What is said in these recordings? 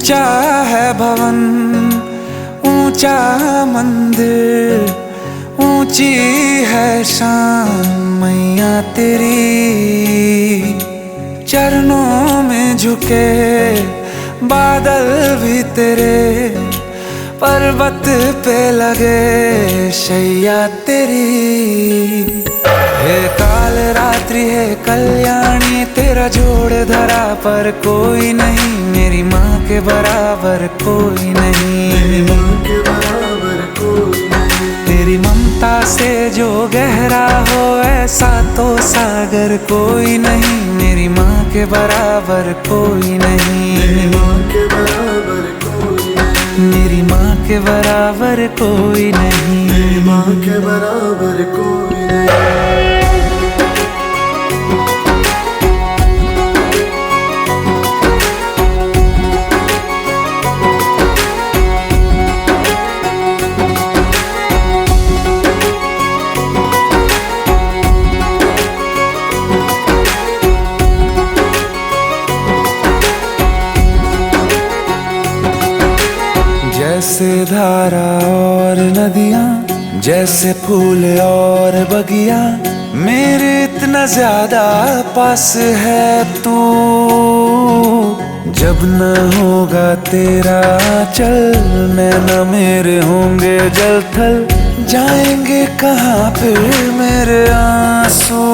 ऊंचा है भवन, ऊंचा मंदिर, ऊंची है शान मैया तेरी। चरणों में झुके बादल भी तेरे, पर्वत पे लगे शैया तेरी। हे काल रात्रि है कल्याणी, तेरा जोड़ धरा पर कोई नहीं, मेरी माँ के बराबर कोई नहीं। तेरी ममता से जो गहरा हो ऐसा तो सागर कोई नहीं, मेरी माँ के बराबर कोई नहीं। मेरी माँ के बराबर कोई नहीं, मेरी माँ के बराबर कोई नहीं। जैसे धारा और नदियाँ, जैसे फूल और बगिया, मेरे इतना ज्यादा पास है तू। जब न होगा तेरा चल, नैना मेरे होंगे जल थल, जाएंगे कहाँ फिर मेरे आंसू।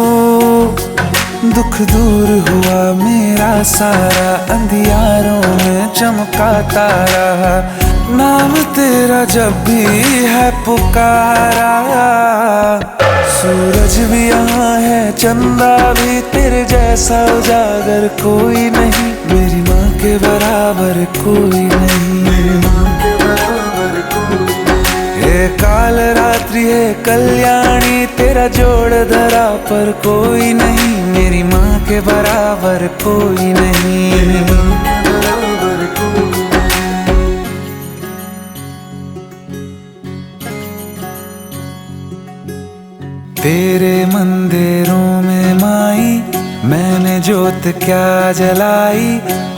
दुख दूर हुआ मेरा सारा, अंधियारों में चमका तारा, नाम तेरा जब भी है पुकारा। सूरज भी यहाँ है, चंदा भी, तेरे जैसा उजागर कोई नहीं, मेरी माँ के बराबर कोई नहीं। मेरी माँ के बराबर कोई नहीं। हे काल रात्रि है कल्याणी, तेरा जोड़ धरा पर कोई नहीं, मेरी माँ के बराबर कोई नहीं। मेरी माँ के बराबर कोई नहीं। तेरे मंदिरों में माई मैंने जोत क्या जलाई,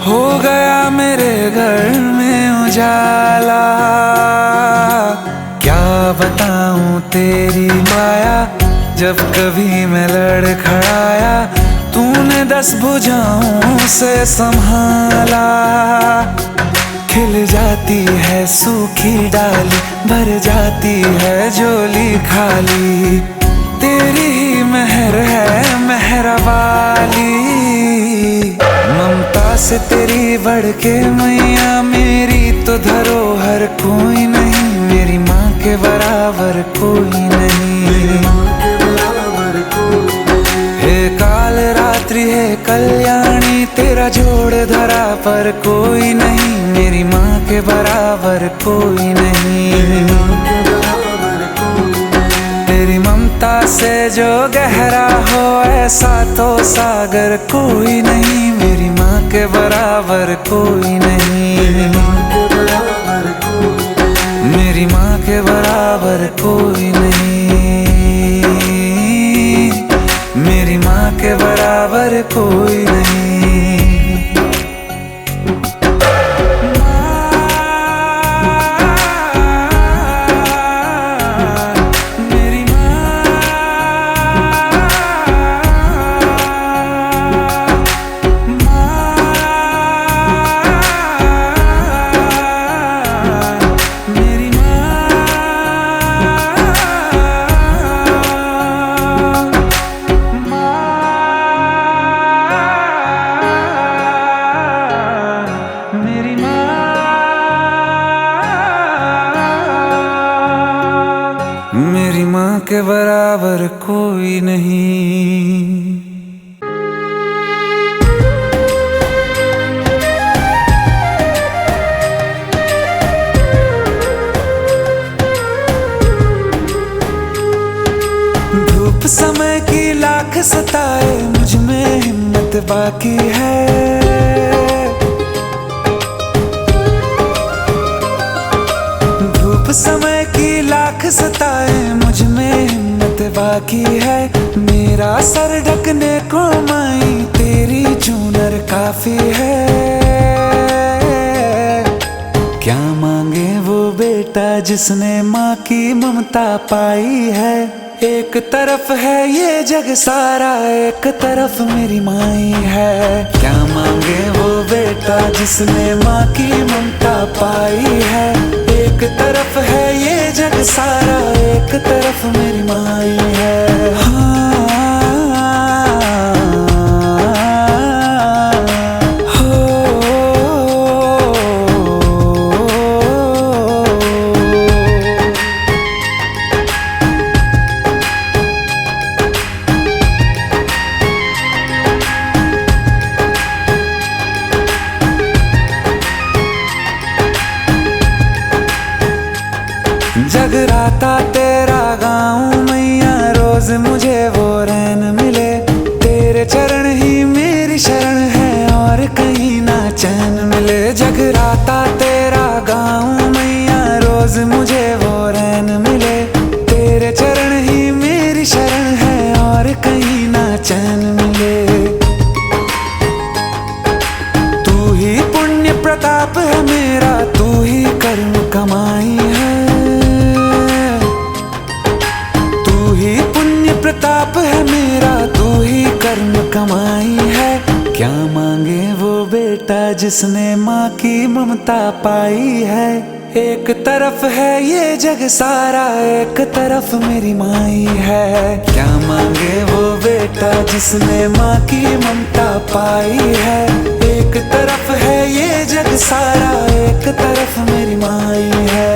हो गया मेरे घर में उजाला। क्या बताऊं तेरी माया, जब कभी मैं लड़खड़ाया, तूने 10 भुजाओं से संभाला। खिल जाती है सूखी डाली, भर जाती है झोली खाली, तेरी ही मेहर है मेहर वाली। ममता से तेरी बढ़ के मैया, मेरी तो धरोहर कोई नहीं, मेरी माँ के बराबर कोई नहीं। मेरी माँ के बराबर कोई नहीं। हे काल रात्रि है कल्याणी, तेरा जोड़ धरा पर कोई नहीं, मेरी माँ के बराबर कोई नहीं। मेरी माँ के बराबर कोई नहीं। तेरी ममता से जो गहरा हो ऐसा तो सागर कोई नहीं, मेरी माँ के बराबर कोई नहीं। मेरी माँ के बराबर कोई नहीं। मेरी माँ के बराबर कोई नहीं। मेरी माँ के बराबर कोई नहीं। मेरी माँ के बराबर कोई नहीं। धूप समय की लाख सताए, मुझ में हिम्मत बाकी है। धूप समय की लाख सताए, मुझ में हिम्मत बाकी है। मेरा सर ढकने को माई तेरी चूनर काफी है। जिसने माँ की ममता पाई है। एक तरफ है ये जग सारा, एक तरफ मेरी माई है। क्या मांगे वो बेटा जिसने माँ की ममता पाई है। एक तरफ है ये जग सारा, एक तरफ मेरी माई है। हाँ, जगराता तेरा गाऊं मैया, रोज मुझे वो रैन मिले। तेरे चरण ही मेरी शरण है और कहीं ना चैन मिले। जगराता तेरा गाऊं मैया, रोज मुझे वो रैन मिले। तेरे चरण ही मेरी शरण है और कहीं ना चैन मिले। तू ही पुण्य प्रताप है मेरा, तू ही कर्म कमाई है। प्रताप है मेरा, तू ही कर्म कमाई है। क्या मांगे वो बेटा जिसने माँ की ममता पाई है। एक तरफ है ये जग सारा, एक तरफ मेरी माई है। क्या मांगे वो बेटा जिसने माँ की ममता पाई है। एक तरफ है ये जग सारा, एक तरफ मेरी माई है।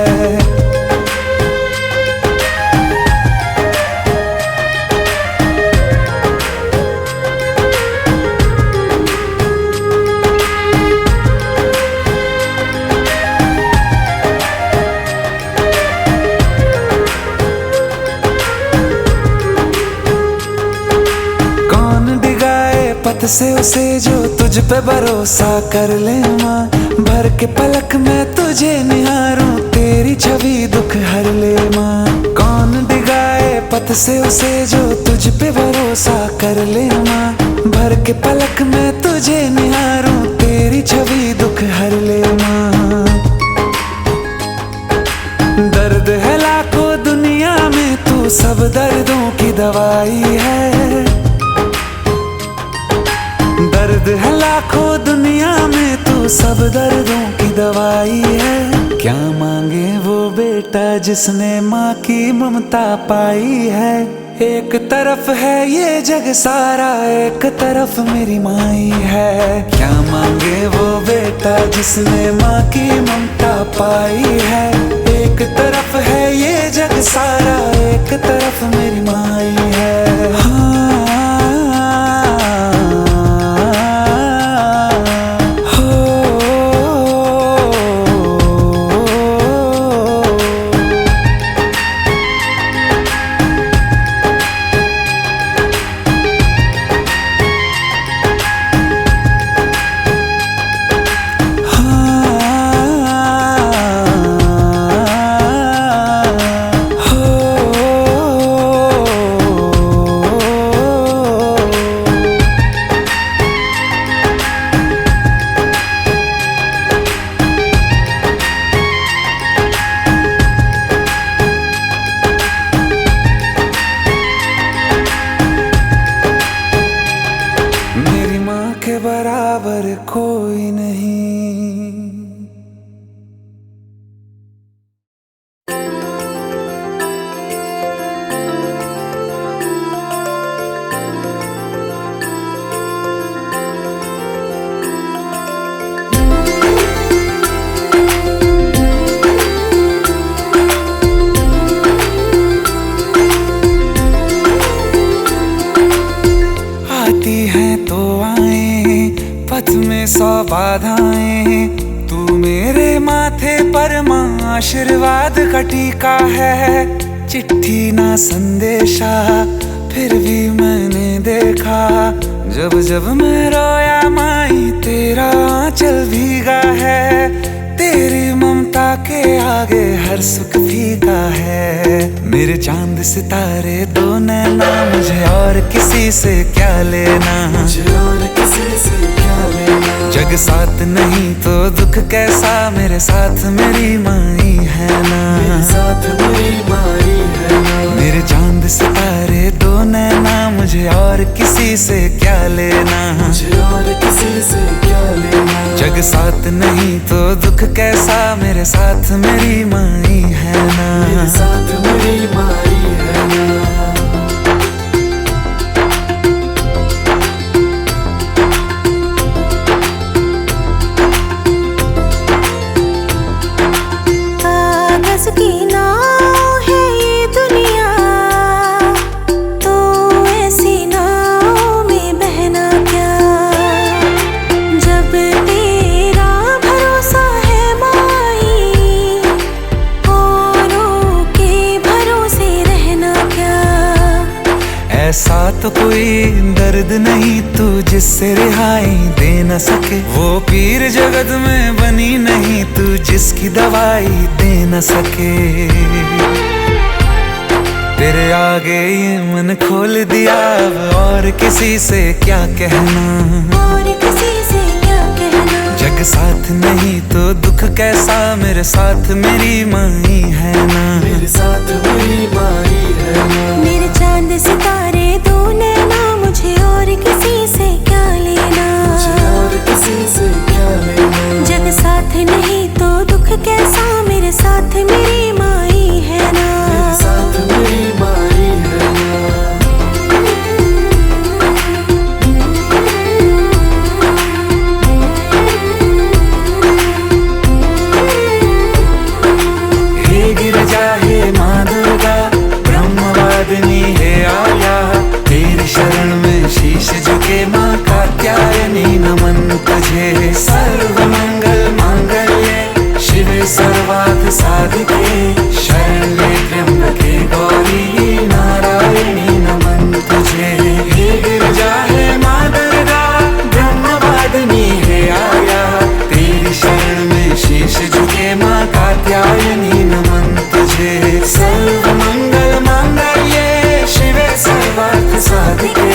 पथ से उसे जो तुझ पे भरोसा कर ले माँ। भर के पलक में तुझे निहारूं, तेरी छवि दुख हर ले माँ। कौन दिगाए पथ से उसे जो तुझ पे भरोसा कर ले माँ। भर के पलक में तुझे निहारूं, तेरी छवि दुख हर ले माँ। दर्द है लाखों दुनिया में, तू सब दर्दों की दवाई है। दर्द है लाखों दुनिया में, तू सब दर्दों की दवाई है। क्या मांगे वो बेटा जिसने माँ की ममता पाई है। एक तरफ है ये जग सारा, एक तरफ मेरी माई है। क्या मांगे वो बेटा जिसने माँ की ममता पाई है। एक तरफ है ये जग सारा, एक तरफ मेरी माई है। हाँ, के बराबर कोई नहीं। आती हैं तो पथ में 100 बाधाएं, तू मेरे माथे पर माँ आशीर्वाद का टीका है। चिट्ठी ना संदेशा फिर भी मैंने देखा, जब जब मैं रोया माई तेरा आंचल भीगा है। तेरी ममता के आगे हर सुख फीका है। मेरे चांद सितारे दो नैना, मुझे और किसी से क्या लेना। मुझे और किसी से क्या लेना। जग साथ नहीं तो दुख कैसा, मेरे साथ मेरी माई है ना, मेरे साथ मेरी माई है ना। मेरे चांद सितारे दो नैना, मुझे और किसी से क्या लेना, मुझे और किसी से क्या लेना। जग साथ नहीं तो दुख कैसा, मेरे साथ मेरी माई है ना, मेरे साथ मेरी माई है ना। की नाव है ये दुनिया, तो ऐसी नाव में बहना क्या। जब तेरा भरोसा है माई, औरों के भरोसे रहना क्या। ऐसा तो कोई दर्द नहीं तू जिससे रिहाई दे न सके, वो पीर जगत में बनी नहीं तू जिसकी दवाई दे न सके। तेरे आगे ये मन खोल दिया, अब और किसी से क्या कहना, और किसी से क्या कहना। जग साथ नहीं तो दुख कैसा, मेरे साथ मेरी माई है ना, मेरे साथ मेरी माई है ना। मेरे चांद सितारे दो नैना, मुझे और किसी से क्या लेना, मुझे और किसी से क्या लेना। जग साथ नहीं तो दुख कैसा, मेरे साथ मेरी माई है ना, मेरे साथ मेरी माई है ना। हे गिरजा हे माँ दुर्गा, ब्रह्मवादिनी हे आया, तेरी शरण में शीश झुके माँ कात्यायनी, नमन तुझे। सर्व मंगल मांगल्ये शिवे सर्वार्थ साधिके, शरण्ये त्र्यंबके गौरी नारायणी, नमन तुझे। हे गिरजा हे माँ दुर्गा, ब्रह्मवादिनी हे आया, तेरी शरण में शीश झुके माँ कात्यायनी, नमन तुझे। सर्व मंगल मांगल्ये शिवे सर्वार्थ साधिके,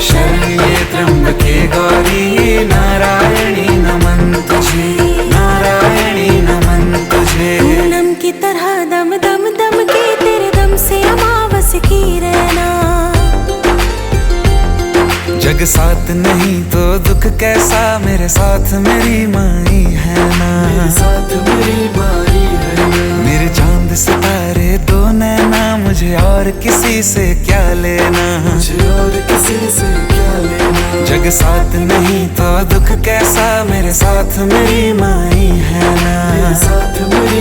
शरण्ये त्र्यंबके गौरी नारायणी, नमन तुझे, नारायणी नमन तुझे। पूनम की तरह दम दम दम के, तेरे दम से अमावस की रहना। जग साथ नहीं तो दुख कैसा, मेरे साथ मेरी माई है ना, मेरे साथ मेरी माई है ना। मेरे चांद सितारे दो नैना, मुझे और किसी से क्या लेना, मुझे और किसी से क्या लेना। जग साथ नहीं तो दुख कैसा, मेरे साथ मेरी माई है ना, मेरे साथ मेरी